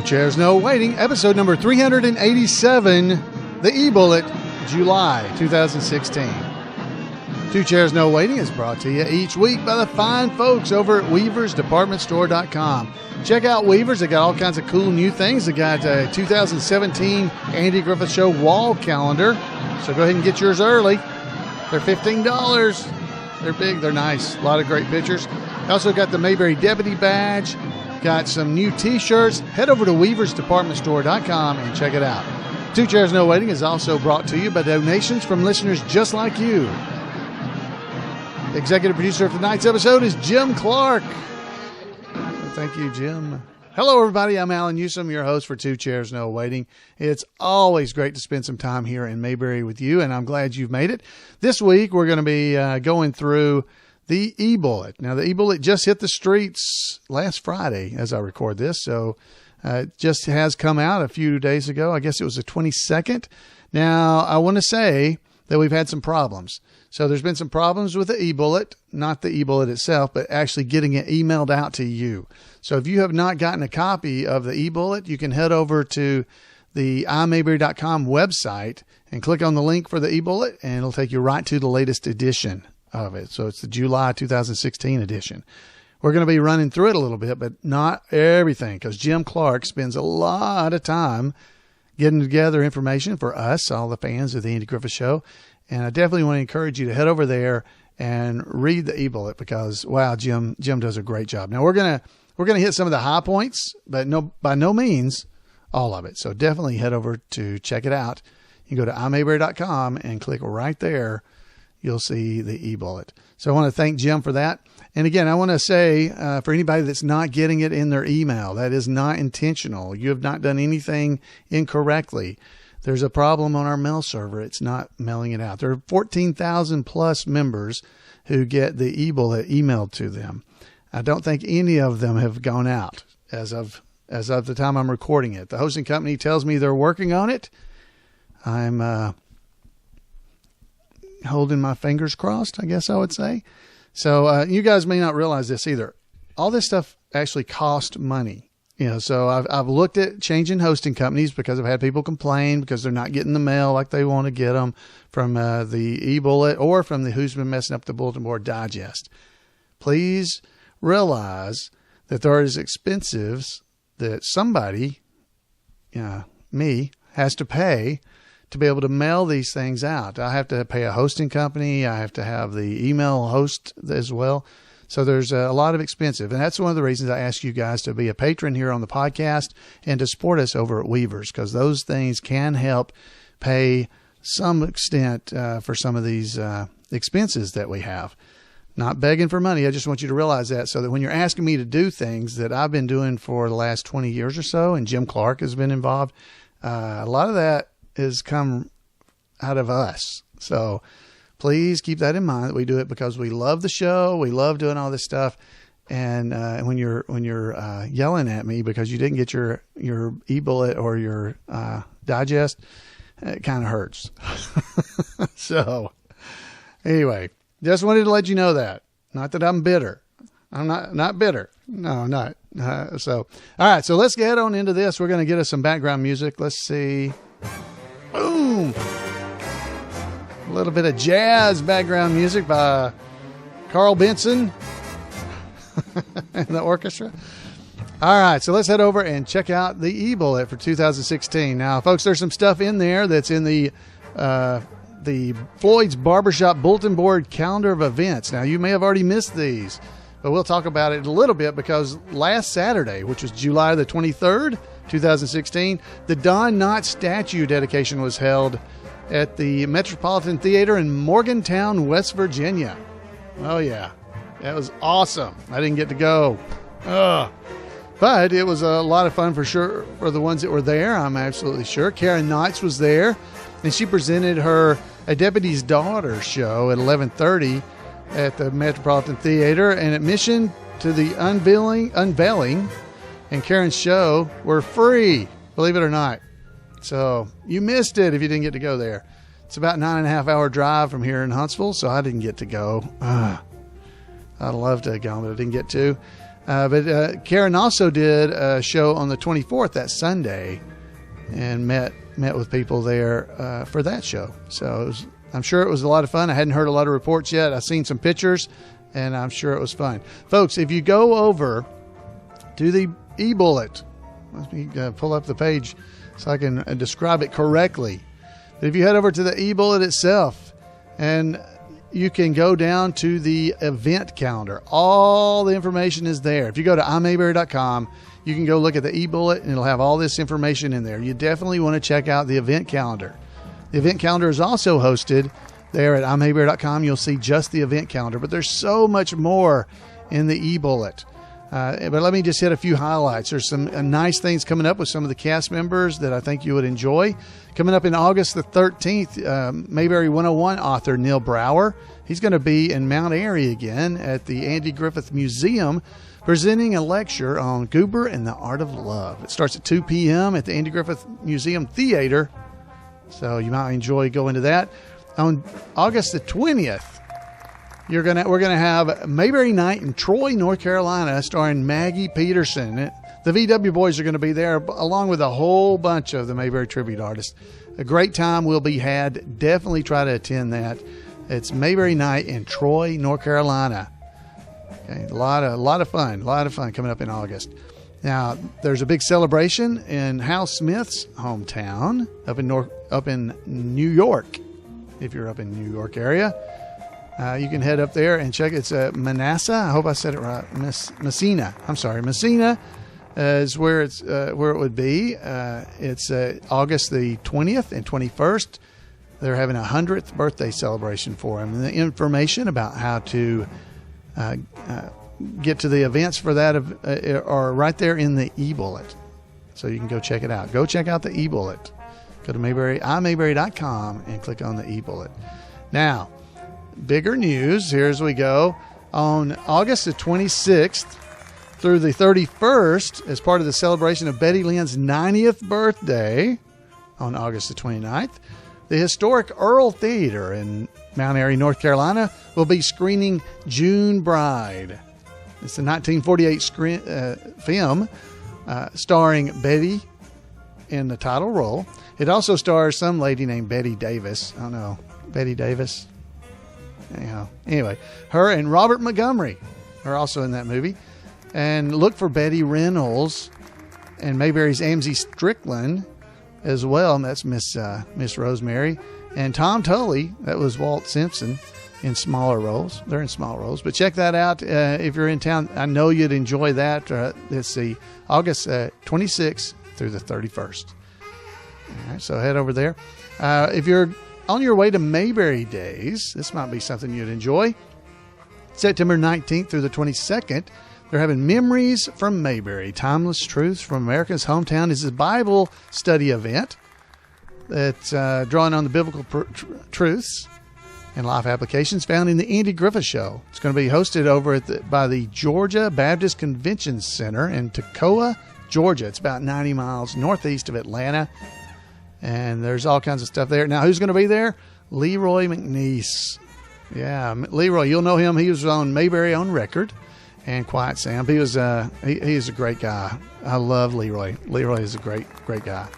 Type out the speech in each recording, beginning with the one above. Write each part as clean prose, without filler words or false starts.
Chairs No Waiting, episode number 387, the eBullet, July 2016. Two Chairs No Waiting is brought to you each week by the fine folks over at weaversdepartmentstore.com. Check out Weavers. They got all kinds of cool new things. They got a 2017 Andy Griffith Show wall calendar, so go ahead and get yours early. They're $15. They're big. They're nice. A lot of great pictures. Also got the Mayberry Deputy badge. Got some new t-shirts. Head over to weaversdepartmentstore.com and check it out. Two Chairs No Waiting is also brought to you by donations from listeners just like you. The executive producer of tonight's episode is Jim Clark. Thank you, Jim. Hello, everybody. I'm Alan Newsom, your host for Two Chairs No Waiting. It's always great to spend some time here in Mayberry with you, and I'm glad you've made it. This week, we're going to be going through the eBullet. Now, the eBullet just hit the streets last Friday as I record this, so it just has come out a few days ago. I guess it was the 22nd. Now, I want to say that we've had some problems. So there's been some problems with the eBullet, not the eBullet itself, but actually getting it emailed out to you. So if you have not gotten a copy of the eBullet, you can head over to the imayberry.com website and click on the link for the eBullet, and it'll take you right to the latest edition of it. So it's the July 2016 edition. We're going to be running through it a little bit, but not everything, because Jim Clark spends a lot of time getting together information for us, all the fans of the Andy Griffith Show. And I definitely want to encourage you to head over there and read the eBullet because, wow, Jim does a great job. Now we're gonna hit some of the high points, but by no means all of it. So definitely head over to check it out. You can go to imayberry.com and click right there. You'll see the eBullet. So I want to thank Jim for that. And again, I want to say for anybody that's not getting it in their email, that is not intentional. You have not done anything incorrectly. There's a problem on our mail server. It's not mailing it out. There are 14,000 plus members who get the eBullet emailed to them. I don't think any of them have gone out as of the time I'm recording it. The hosting company tells me they're working on it. I'm holding my fingers crossed, I guess I would say. So you guys may not realize this either. All this stuff actually costs money. You know, so I've looked at changing hosting companies because I've had people complain because they're not getting the mail like they want to get them from the eBullet or from the Who's Been Messing Up the Bulletin Board Digest. Please realize that there is expenses that somebody, me, has to pay to be able to mail these things out. I have to pay a hosting company. I have to have the email host as well. So there's a lot of expensive. And that's one of the reasons I ask you guys to be a patron here on the podcast and to support us over at Weavers, because those things can help pay some extent for some of these expenses that we have. Not begging for money. I just want you to realize that so that when you're asking me to do things that I've been doing for the last 20 years or so, and Jim Clark has been involved, a lot of that has come out of us. So please keep that in mind that we do it because we love the show. We love doing all this stuff. And when you're yelling at me because you didn't get your eBullet or your digest, it kind of hurts. So anyway, just wanted to let you know that. Not that I'm bitter. I'm not bitter. No, I'm not. So, all right. So let's get on into this. We're going to get us some background music. Let's see. Boom. A little bit of jazz background music by Carl Benson and the orchestra. All right, so let's head over and check out the eBullet for 2016. Now, folks, there's some stuff in there that's in the Floyd's Barbershop Bulletin Board calendar of events. Now, you may have already missed these, but we'll talk about it a little bit because last Saturday, which was July the 23rd, 2016, the Don Knott statue dedication was held at the Metropolitan Theater in Morgantown, West Virginia. Oh, yeah. That was awesome. I didn't get to go. But it was a lot of fun for sure for the ones that were there. I'm absolutely sure. Karen Knights was there, and she presented her A Deputy's Daughter show at 11:30 at the Metropolitan Theater, and admission to the unveiling and Karen's show were free, believe it or not. So you missed it if you didn't get to go there. It's about 9.5 hour drive from here in Huntsville, so I didn't get to go. I'd love to have gone, but I didn't get to. But Karen also did a show on the 24th, that Sunday, and met with people there for that show. So I'm sure it was a lot of fun. I hadn't heard a lot of reports yet. I've seen some pictures, and I'm sure it was fun. Folks, if you go over to the eBullet, let me pull up the page so I can describe it correctly. But if you head over to the eBullet itself, and you can go down to the event calendar. All the information is there. If you go to imayberry.com, you can go look at the eBullet, and it'll have all this information in there. You definitely want to check out the event calendar. The event calendar is also hosted there at imayberry.com. You'll see just the event calendar, but there's so much more in the eBullet. But let me just hit a few highlights. There's some nice things coming up with some of the cast members that I think you would enjoy. Coming up in August the 13th, Mayberry 101 author Neil Brower. He's going to be in Mount Airy again at the Andy Griffith Museum, presenting a lecture on Goober and the Art of Love. It starts at 2 p.m. at the Andy Griffith Museum Theater, so you might enjoy going to that. On August the 20th, we're gonna have Mayberry Night in Troy, North Carolina, starring Maggie Peterson. The VW boys are going to be there, along with a whole bunch of the Mayberry tribute artists. A great time will be had. Definitely try to attend that. It's Mayberry Night in Troy, North Carolina. Okay, a lot of fun coming up in August. Now, there's a big celebration in Hal Smith's hometown up in New York. If you're up in New York area, you can head up there and check. It's Manassas. I hope I said it right. Messina. I'm sorry, Messina is where it would be. It's August the 20th and 21st. They're having a 100th birthday celebration for him. And the information about how to get to the events for that are right there in the eBullet. So you can go check it out. Go check out the eBullet. Go to imayberry.com and click on the eBullet. Now, bigger news, here as we go. On August the 26th through the 31st, as part of the celebration of Betty Lynn's 90th birthday on August the 29th, the historic Earl Theater in Mount Airy, North Carolina, will be screening June Bride. It's a 1948 film starring Betty in the title role. It also stars some lady named Betty Davis. I don't know, Betty Davis? Anyhow, anyway, her and Robert Montgomery are also in that movie. And look for Betty Reynolds and Mayberry's Amzie Strickland as well. And that's Miss Rosemary. And Tom Tully, that was Walt Simpson, in smaller roles. They're in small roles. But check that out if you're in town. I know you'd enjoy that. Let's see, August 26th through the 31st. All right, so head over there. If you're on your way to Mayberry Days, this might be something you'd enjoy. September 19th through the 22nd, they're having Memories from Mayberry, Timeless Truths from America's Hometown. This is a Bible study event that's drawing on the biblical truths and life applications found in the Andy Griffith Show. It's going to be hosted over by the Georgia Baptist Convention Center in Toccoa, Georgia. It's about 90 miles northeast of Atlanta. And there's all kinds of stuff there. Now, who's going to be there? Leroy McNeese. Yeah, Leroy, you'll know him. He was on Mayberry on Record and Quiet Sam. He was he's a great guy. I love Leroy. Leroy is a great guy.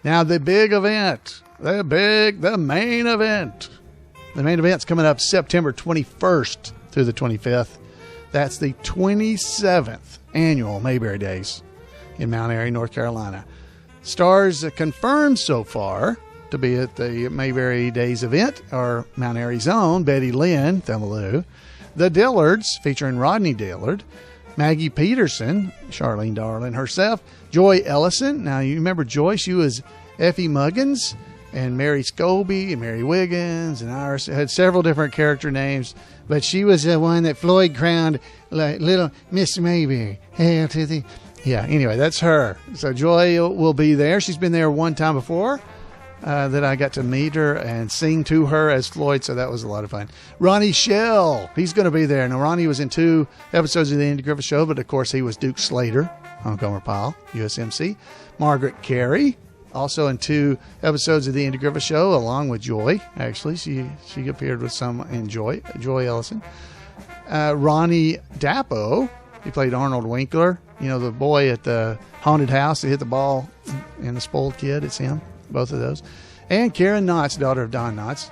Now, the big event, the main event. The main event's coming up September 21st through the 25th. That's the 27th annual Mayberry Days in Mount Airy, North Carolina. Stars confirmed so far to be at the Mayberry Days event are Mount Airy's own Betty Lynn, Thelma Lou, the Dillards, featuring Rodney Dillard, Maggie Peterson, Charlene Darling herself, Joy Ellison. Now, you remember Joy? She was Effie Muggins, and Mary Scobie, and Mary Wiggins, and Iris. Had several different character names, but she was the one that Floyd crowned like little Miss Mayberry. Hail to the... Yeah, anyway, that's her. So Joy will be there. She's been there one time before that I got to meet her and sing to her as Floyd, so that was a lot of fun. Ronnie Shell, he's going to be there. Now, Ronnie was in 2 episodes of the Andy Griffith Show, but of course he was Duke Slater on Gomer Pyle, USMC. Margaret Carey, also in 2 episodes of the Andy Griffith Show, along with Joy. Actually, she appeared with some in Joy Ellison. Ronnie Dapo, He played Arnold Winkler, the boy at the haunted house that hit the ball and the spoiled kid. It's him, both of those. And Karen Knotts, daughter of Don Knotts.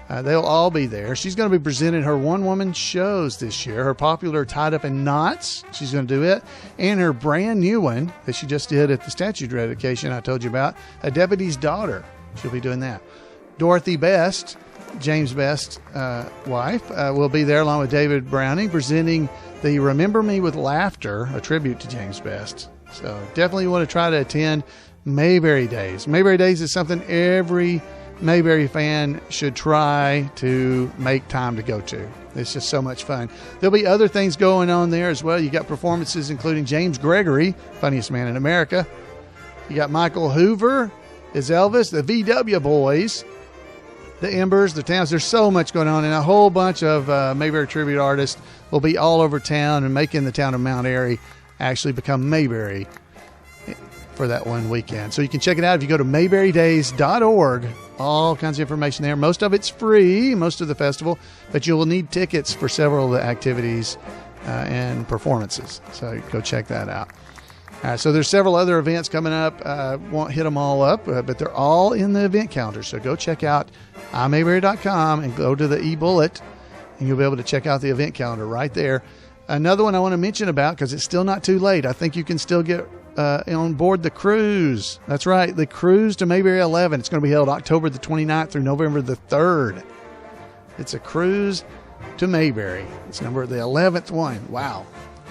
They'll all be there. She's going to be presenting her one-woman shows this year. Her popular Tied Up in Knots, she's going to do it. And her brand new one that she just did at the statue dedication I told you about, A Deputy's Daughter. She'll be doing that. Dorothy Best, James Best's wife, will be there along with David Browning presenting the Remember Me with Laughter, a tribute to James Best. So definitely want to try to attend Mayberry Days. Mayberry Days is something every Mayberry fan should try to make time to go to. It's just so much fun. There'll be other things going on there as well. You got performances including James Gregory, funniest man in America. You got Michael Hoover as Elvis, the VW Boys, the Embers, the Towns. There's so much going on, and a whole bunch of Mayberry tribute artists will be all over town and making the town of Mount Airy actually become Mayberry for that one weekend. So you can check it out if you go to mayberrydays.org. All kinds of information there. Most of it's free, most of the festival, but you will need tickets for several of the activities and performances. So go check that out. So there's several other events coming up. Won't hit them all up, but they're all in the event calendar. So go check out imayberry.com and go to the eBullet, and you'll be able to check out the event calendar right there. Another one I want to mention about, because it's still not too late. I think you can still get on board the cruise. That's right, the cruise to Mayberry 11. It's going to be held October the 29th through November the 3rd. It's a cruise to Mayberry. It's the 11th one. Wow.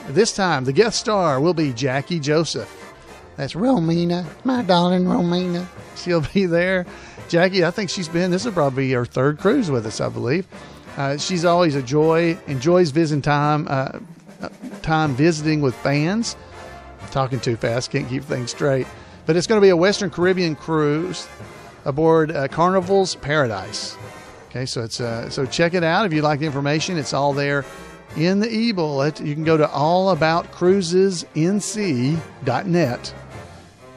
This time, the guest star will be Jackie Joseph. That's Romina, my darling Romina. She'll be there. Jackie, I think this will probably be her third cruise with us, I believe. She's always a joy, enjoys visiting time visiting with fans. Talking too fast, can't keep things straight. But it's going to be a Western Caribbean cruise aboard Carnival's Paradise. Okay, so it's so check it out if you like the information. It's all there in the eBullet. You can go to allaboutcruisesnc.net,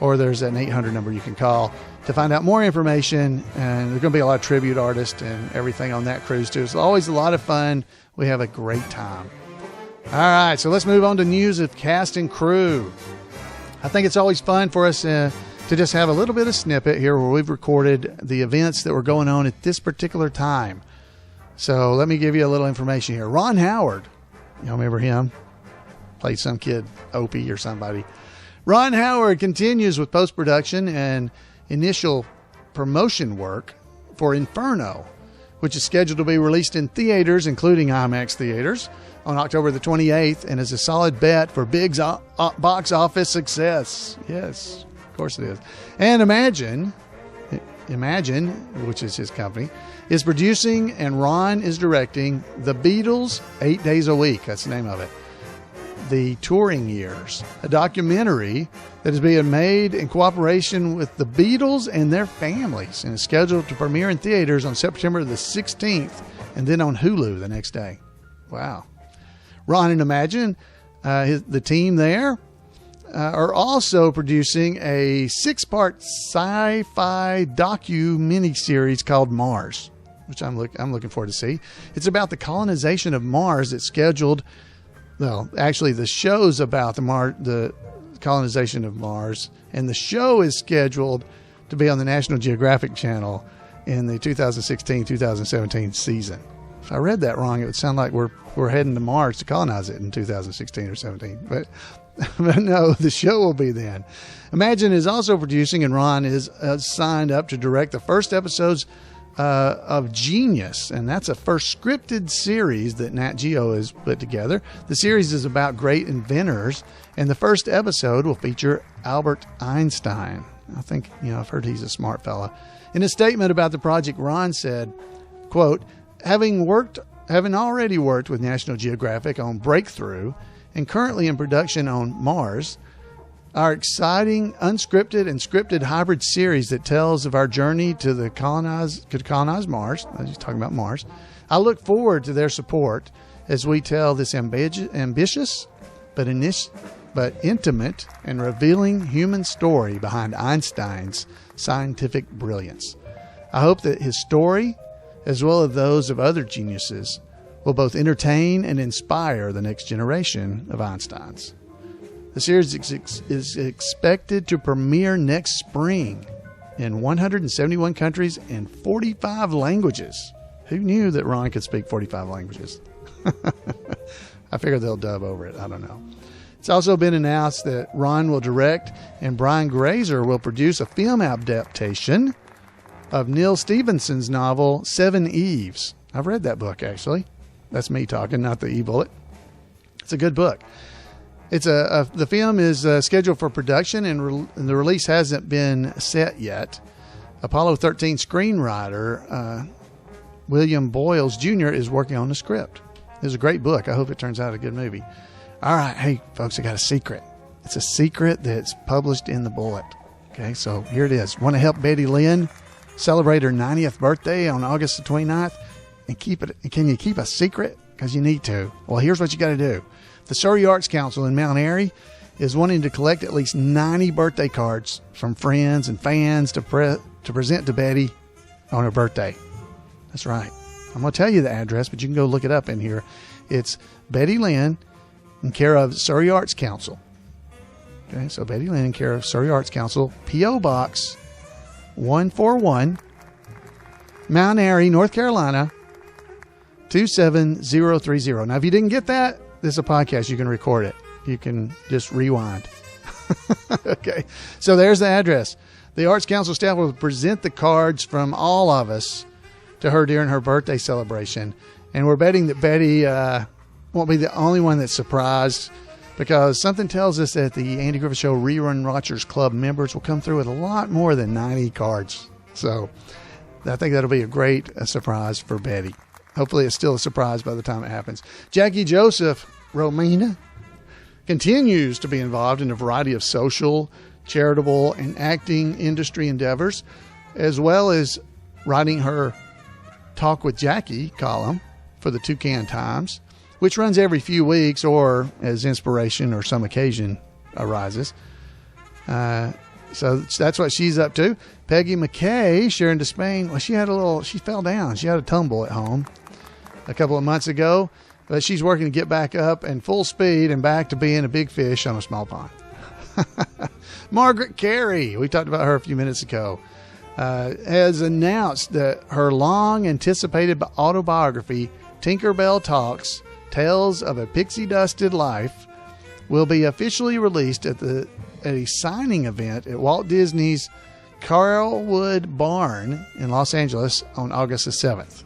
or there's an 800 number you can call to find out more information. And there's going to be a lot of tribute artists and everything on that cruise too. It's always a lot of fun. We have a great time. All right, so let's move on to news of cast and crew. I think it's always fun for us to just have a little bit of snippet here where we've recorded the events that were going on at this particular time. So let me give you a little information here. Ron Howard, y'all remember him? Played some kid, Opie or somebody. Ron Howard continues with post-production and initial promotion work for Inferno, which is scheduled to be released in theaters, including IMAX theaters, on October the 28th, and is a solid bet for big box office success. Yes, of course it is. And Imagine, which is his company, is producing, and Ron is directing The Beatles 8 Days a Week. That's the name of it. The Touring Years, a documentary that is being made in cooperation with the Beatles and their families, and is scheduled to premiere in theaters on September the 16th and then on Hulu the next day. Wow. Ron and Imagine, the team there, are also producing a 6-part sci-fi miniseries called Mars, which I'm looking forward to see. It's about the colonization of Mars that's scheduled. Well, actually, the show's about the colonization of Mars, and the show is scheduled to be on the National Geographic Channel in the 2016-2017 season. If I read that wrong, it would sound like we're heading to Mars to colonize it in 2016 or 17. But no, the show will be then. Imagine is also producing, and Ron is signed up to direct the first episodes of Genius, and that's a first scripted series that Nat Geo has put together. The series is about great inventors, and the first episode will feature Albert Einstein. I think, I've heard he's a smart fella. In a statement about the project, Ron said, quote, Having already worked with National Geographic on Breakthrough and currently in production on Mars, our exciting unscripted and scripted hybrid series that tells of our journey to colonize Mars. I was just talking about Mars. I look forward to their support as we tell this ambitious but intimate and revealing human story behind Einstein's scientific brilliance. I hope that his story, as well as those of other geniuses, will both entertain and inspire the next generation of Einsteins. The series is expected to premiere next spring in 171 countries and 45 languages. Who knew that Ron could speak 45 languages? I figure they'll dub over it. I don't know. It's also been announced that Ron will direct and Brian Grazer will produce a film adaptation of Neil Stephenson's novel, Seven Eves. I've read that book, actually. That's me talking, not the eBullet. It's a good book. The film is scheduled for production and the release hasn't been set yet. Apollo 13 screenwriter William Boyles Jr. is working on the script. It's a great book. I hope it turns out a good movie. All right. Hey, folks, I got a secret. It's a secret that's published in the Bullet. Okay, so here it is. Want to help Betty Lynn celebrate her 90th birthday on August the 29th? And keep it. Can you keep a secret? Because you need to. Well, here's what you got to do. The Surrey Arts Council in Mount Airy is wanting to collect at least 90 birthday cards from friends and fans to present to Betty on her birthday. That's right. I'm going to tell you the address, but you can go look it up in here. It's Betty Lynn in care of Surrey Arts Council. Okay, so Betty Lynn in care of Surrey Arts Council, P.O. Box 141, Mount Airy, North Carolina, 27030. Now, if you didn't get that, this is a podcast. You can record it. You can just rewind. Okay, so there's the address. The Arts Council staff will present the cards from all of us to her during her birthday celebration. And we're betting that Betty won't be the only one that's surprised, because something tells us that the Andy Griffith Show Rerun Watchers Club members will come through with a lot more than 90 cards. So I think that'll be a great surprise for Betty. Hopefully it's still a surprise by the time it happens. Jackie Joseph Romina continues to be involved in a variety of social, charitable, and acting industry endeavors, as well as writing her Talk with Jackie column for the Toucan Times, which runs every few weeks or as inspiration or some occasion arises. So that's what she's up to. Peggy McKay, Sharon Despain, well, she fell down. She had a tumble at home a couple of months ago, but she's working to get back up and full speed and back to being a big fish on a small pond. Margaret Carey, we talked about her a few minutes ago, has announced that her long-anticipated autobiography, Tinkerbell Talks, Tales of a Pixie-Dusted Life, will be officially released at a signing event at Walt Disney's Carlwood Barn in Los Angeles on August the 7th.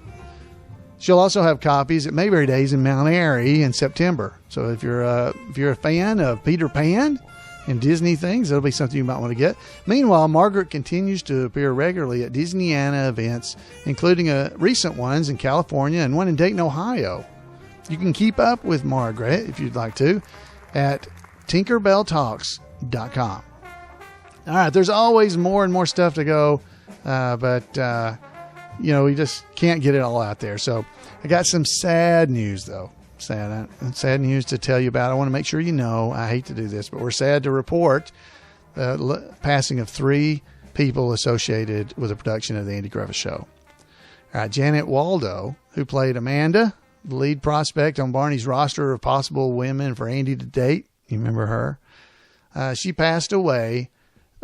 She'll also have copies at Mayberry Days in Mount Airy in September. So if you're a fan of Peter Pan and Disney things, that'll be something you might want to get. Meanwhile, Margaret continues to appear regularly at Disneyana events, including recent ones in California and one in Dayton, Ohio. You can keep up with Margaret, if you'd like to, at tinkerbelltalks.com. All right, there's always more and more stuff to go, but we just can't get it all out there. So I got some sad news, though. Sad news to tell you about. I want to make sure you know. I hate to do this, but we're sad to report the passing of 3 people associated with the production of the Andy Griffith Show. All right, Janet Waldo, who played Amanda, the lead prospect on Barney's roster of possible women for Andy to date. You remember her? She passed away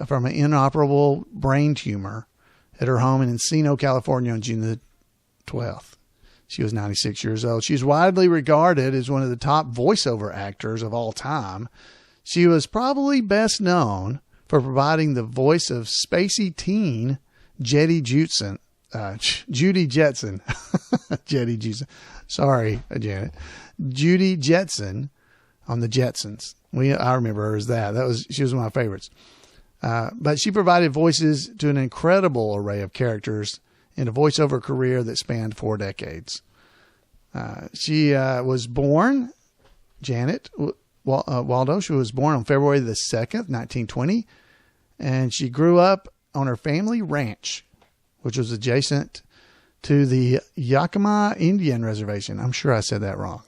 from an inoperable brain tumor at her home in Encino, California on June the 12th. She was 96 years old. She's widely regarded as one of the top voiceover actors of all time. She was probably best known for providing the voice of spacey teen Judy Jetson. Judy Jetson. Sorry, Janet. Judy Jetson on the Jetsons. I remember her as that. She was one of my favorites. But she provided voices to an incredible array of characters in a voiceover career that spanned 4 decades. She was born, Janet Waldo, she was born on February the 2nd, 1920, and she grew up on her family ranch, which was adjacent to the Yakima Indian Reservation. I'm sure I said that wrong.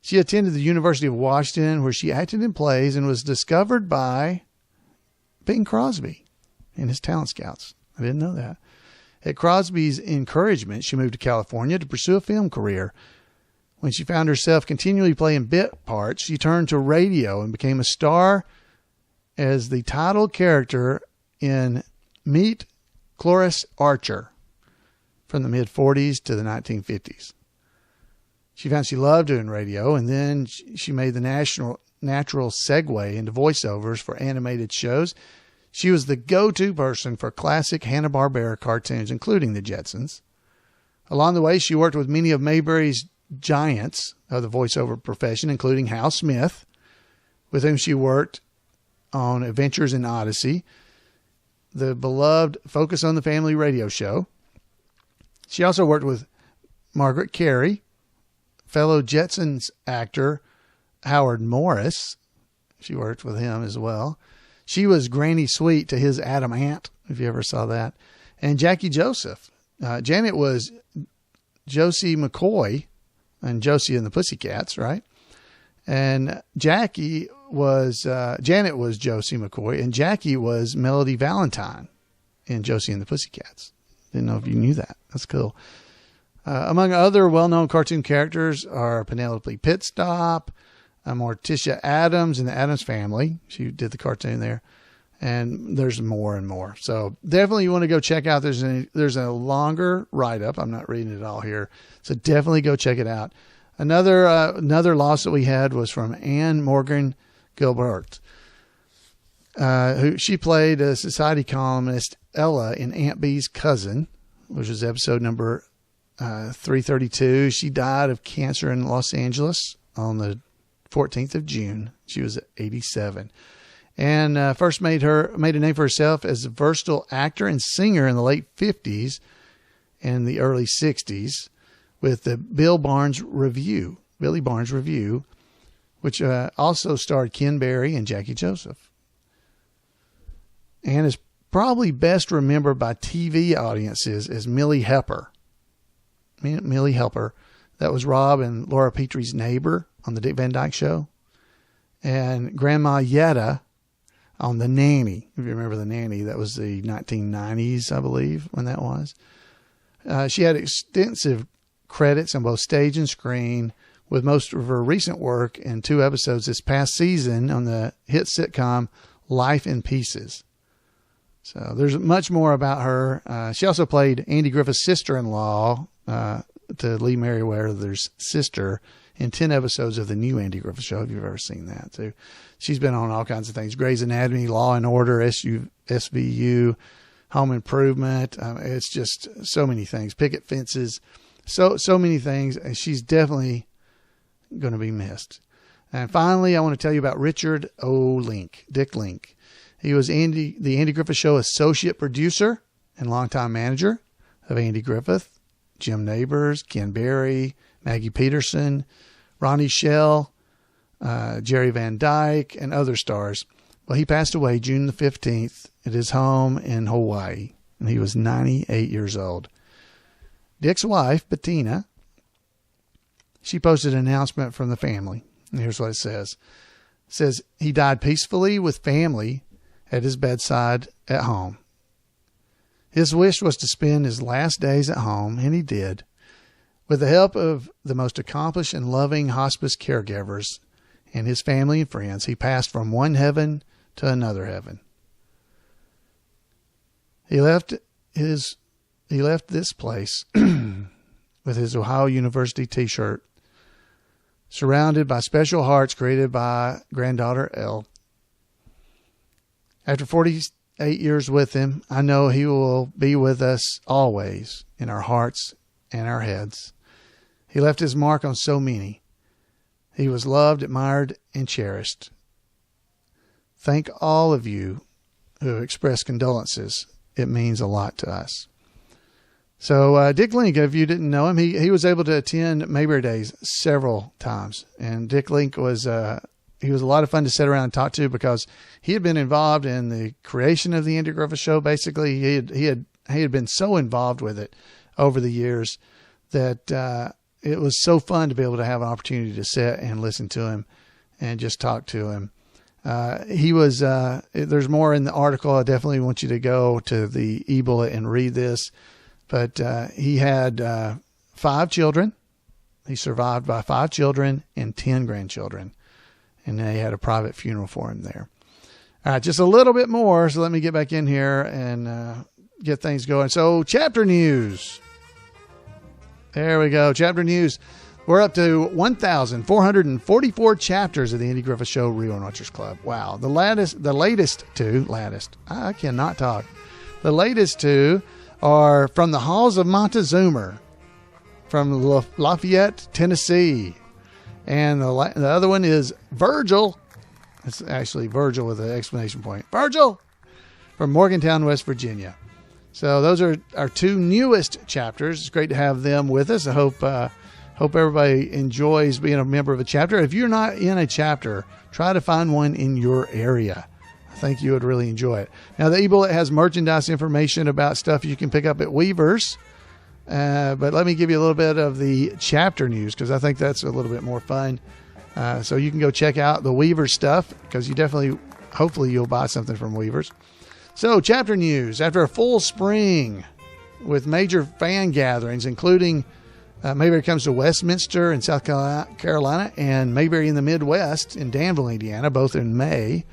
She attended the University of Washington, where she acted in plays and was discovered by Bing Crosby and his talent scouts. I didn't know that. At Crosby's encouragement, she moved to California to pursue a film career. When she found herself continually playing bit parts, she turned to radio and became a star as the title character in Meet Cloris Archer from the mid-40s to the 1950s. She found she loved doing radio, and then she made the natural segue into voiceovers for animated shows. She was the go-to person for classic Hanna-Barbera cartoons, including the Jetsons. Along the way, she worked with many of Mayberry's giants of the voiceover profession, including Hal Smith, with whom she worked on Adventures in Odyssey, the beloved Focus on the Family radio show. She also worked with Margaret Carey, fellow Jetsons actor Howard Morris. She worked with him as well. She was Granny Sweet to his Adam Ant, if you ever saw that. And Jackie Joseph. Janet was Josie McCoy and Josie and the Pussycats, right? And Janet was Josie McCoy, and Jackie was Melody Valentine in Josie and the Pussycats. Didn't know if you knew that. That's cool. Among other well-known cartoon characters are Penelope Pitstop, Morticia Addams in the Addams Family. She did the cartoon there. And there's more and more. So definitely you want to go check out. There's a longer write-up. I'm not reading it all here. So definitely go check it out. Another loss that we had was from Anne Morgan Gilbert, who she played a society columnist Ella in Aunt Bee's Cousin, which was episode number 332. She died of cancer in Los Angeles on the 14th of June. She was 87. And first made a name for herself as a versatile actor and singer in the late 50s and the early 60s with the Billy Barnes Review, which also starred Ken Berry and Jackie Joseph. And is probably best remembered by TV audiences as Millie Hepper. Millie Hepper. That was Rob and Laura Petrie's neighbor on the Dick Van Dyke Show. And Grandma Yetta on The Nanny. If you remember The Nanny, that was the 1990s, I believe, when that was. She had extensive credits on both stage and screen, with most of her recent work in 2 episodes this past season on the hit sitcom Life in Pieces. So there's much more about her. She also played Andy Griffith's sister-in-law to Lee Meriwether's sister in 10 episodes of the new Andy Griffith Show, if you've ever seen that too. She's been on all kinds of things: Grey's Anatomy, Law and Order, SVU, Home Improvement. It's just so many things. Picket Fences, so many things. And she's definitely going to be missed. And finally, I want to tell you about Richard Dick Link. He was the Andy Griffith Show associate producer and longtime manager of Andy Griffith, Jim Nabors, Ken Berry, Maggie Peterson, Ronnie Shell, Jerry Van Dyke, and other stars. Well, he passed away June the 15th at his home in Hawaii, and he was 98 years old. Dick's wife, Bettina, she posted an announcement from the family. And here's what it says. It says, he died peacefully with family at his bedside at home. His wish was to spend his last days at home, and he did. With the help of the most accomplished and loving hospice caregivers and his family and friends, he passed from one heaven to another heaven. He left this place with his Ohio University t-shirt, surrounded by special hearts created by granddaughter Elle. After 48 years with him, I know he will be with us always in our hearts and our heads. He left his mark on so many. He was loved, admired, and cherished. Thank all of you who have expressed condolences. It means a lot to us. So Dick Link, if you didn't know him, he was able to attend Mayberry Days several times. And Dick Link was he was a lot of fun to sit around and talk to, because he had been involved in the creation of the Andy Griffith Show. Basically, he had been so involved with it over the years that it was so fun to be able to have an opportunity to sit and listen to him and just talk to him. He was, there's more in the article. I definitely want you to go to the eBullet and read this, but, he had, 5 children, He's survived by 5 children and 10 grandchildren. And they had a private funeral for him there. All right, just a little bit more. So let me get back in here and get things going. So chapter news. There we go. Chapter news. We're up to 1,444 chapters of the Andy Griffith Show Rerun Watchers Club. Wow. The latest two are from the halls of Montezuma, from Lafayette, Tennessee. And the other one is Virgil. It's actually Virgil with an exclamation point. Virgil! From Morgantown, West Virginia. So those are our 2 newest chapters. It's great to have them with us. I hope everybody enjoys being a member of a chapter. If you're not in a chapter, try to find one in your area. I think you would really enjoy it. Now, the eBullet has merchandise information about stuff you can pick up at Weaver's. But let me give you a little bit of the chapter news, because I think that's a little bit more fun. So you can go check out the Weaver's stuff, because hopefully you'll buy something from Weaver's. So chapter news. After a full spring with major fan gatherings, including Mayberry comes to Westminster in South Carolina and Mayberry in the Midwest in Danville, Indiana, both in May,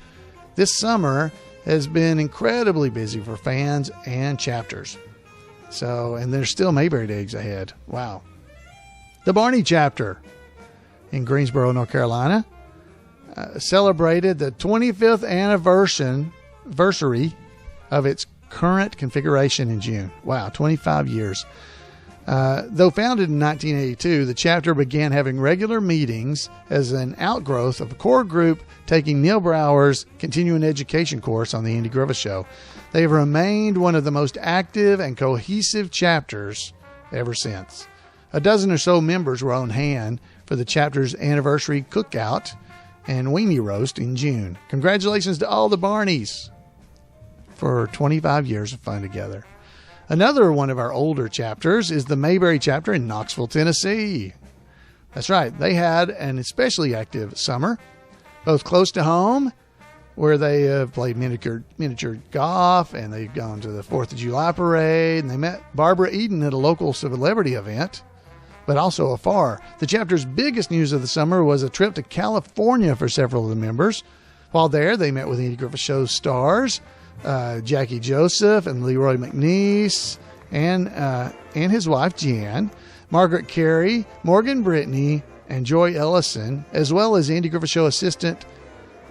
this summer has been incredibly busy for fans and chapters. So, and there's still Mayberry Days ahead. Wow. The Barney chapter in Greensboro, North Carolina, celebrated the 25th anniversary of its current configuration in June. Wow, 25 years. Though founded in 1982, the chapter began having regular meetings as an outgrowth of a core group taking Neil Brower's continuing education course on the Andy Griffith Show. They have remained one of the most active and cohesive chapters ever since. A dozen or so members were on hand for the chapter's anniversary cookout and weenie roast in June. Congratulations to all the Barneys for 25 years of fun together. Another one of our older chapters is the Mayberry chapter in Knoxville, Tennessee. That's right. They had an especially active summer, both close to home, where they have played miniature golf, and they've gone to the 4th of July parade, and they met Barbara Eden at a local celebrity event, but also afar. The chapter's biggest news of the summer was a trip to California for several of the members. While there, they met with Andy Griffith Show's stars, Jackie Joseph and Leroy McNeese, and his wife Jan, Margaret Carey, Morgan Brittany, and Joy Ellison, as well as Andy Griffith Show assistant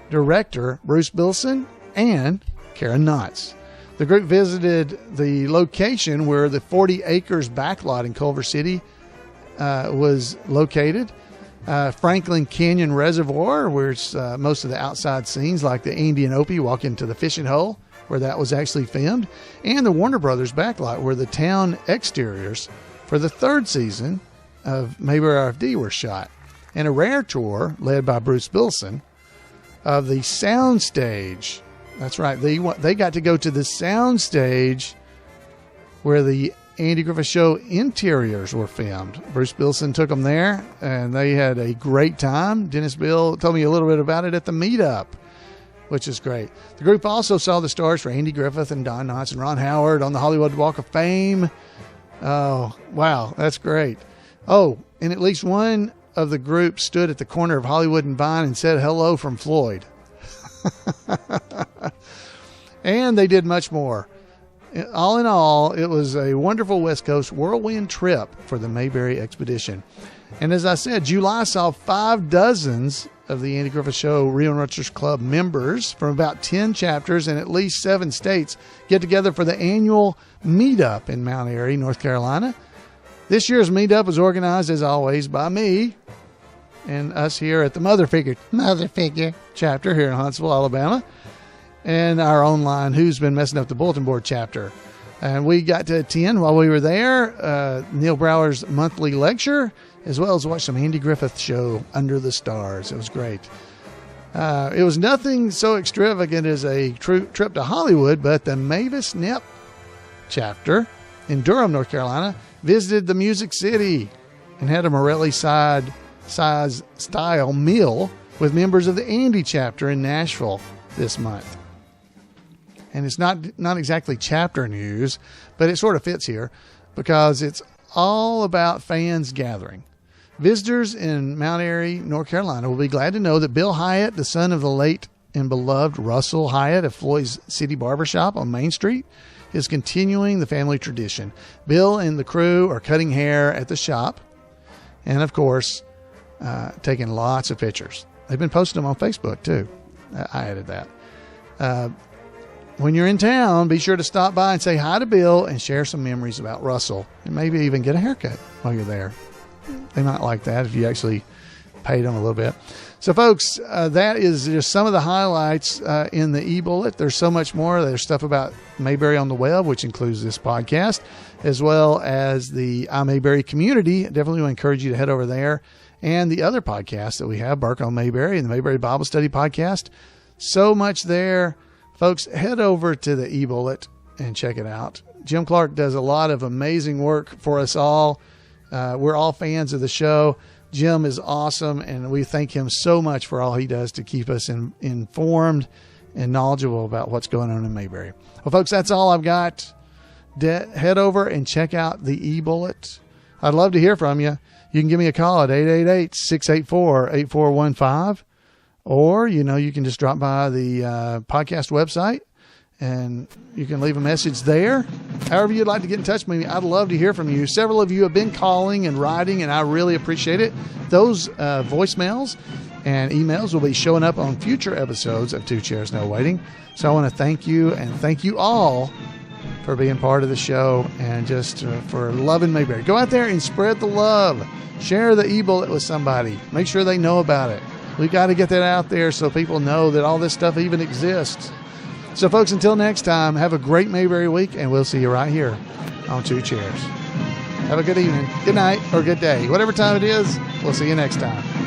director Bruce Bilson and Karen Knotts. The group visited the location where the 40 acres backlot in Culver City was located. Franklin Canyon Reservoir, where it's, most of the outside scenes like the Andy and Opie walk into the fishing hole, where that was actually filmed, and the Warner Brothers backlot, where the town exteriors for the 3rd season of Mayberry RFD were shot, and a rare tour led by Bruce Bilson of the soundstage. That's right. They got to go to the soundstage where the Andy Griffith Show interiors were filmed. Bruce Bilson took them there, and they had a great time. Dennis Bill told me a little bit about it at the meetup, which is great. The group also saw the stars for Andy Griffith and Don Knotts and Ron Howard on the Hollywood Walk of Fame. Oh, wow, that's great. Oh, and at least one of the group stood at the corner of Hollywood and Vine and said hello from Floyd. And they did much more. All in all, it was a wonderful West Coast whirlwind trip for the Mayberry expedition. And as I said, July saw 5 dozens of the Andy Griffith Show Rerun Watchers Club members from about 10 chapters in at least 7 states get together for the annual meetup in Mount Airy, North Carolina. This year's meetup was organized, as always, by me and us here at the Mother Figure chapter here in Huntsville, Alabama, and our online Who's Been Messing Up the Bulletin Board chapter. And we got to attend while we were there Neil Brower's monthly lecture, as well as watch some Andy Griffith Show Under the Stars. It was great. It was nothing so extravagant as a trip to Hollywood, but the Mavis Knepp chapter in Durham, North Carolina, visited the Music City and had a Morelli-size style meal with members of the Andy chapter in Nashville this month. And it's not exactly chapter news, but it sort of fits here because it's all about fans gathering. Visitors in Mount Airy, North Carolina will be glad to know that Bill Hyatt, the son of the late and beloved Russell Hyatt of Floyd's City Barbershop on Main Street, is continuing the family tradition. Bill and the crew are cutting hair at the shop and, of course, taking lots of pictures. They've been posting them on Facebook, too. I added that. When you're in town, be sure to stop by and say hi to Bill and share some memories about Russell, and maybe even get a haircut while you're there. They might like that if you actually paid them a little bit. So, folks, that is just some of the highlights in the eBullet. There's so much more. There's stuff about Mayberry on the web, which includes this podcast, as well as the iMayberry community. I definitely want to encourage you to head over there. And the other podcasts that we have, Burke on Mayberry and the Mayberry Bible Study podcast. So much there. Folks, head over to the eBullet and check it out. Jim Clark does a lot of amazing work for us all. We're all fans of the show. Jim is awesome, and we thank him so much for all he does to keep us informed and knowledgeable about what's going on in Mayberry. Well, folks, that's all I've got. Head over and check out the eBullet. I'd love to hear from you. You can give me a call at 888-684-8415, or, you can just drop by the podcast website and you can leave a message there. However you'd like to get in touch with me, I'd love to hear from you. Several of you have been calling and writing, and I really appreciate it. Those voicemails and emails will be showing up on future episodes of Two Chairs No Waiting. So I want to thank you, and thank you all for being part of the show and just for loving Mayberry. Go out there and spread the love. Share the eBullet with somebody. Make sure they know about it. We've got to get that out there so people know that all this stuff even exists. So, folks, until next time, have a great Mayberry week, and we'll see you right here on Two Chairs. Have a good evening, good night, or good day. Whatever time it is, we'll see you next time.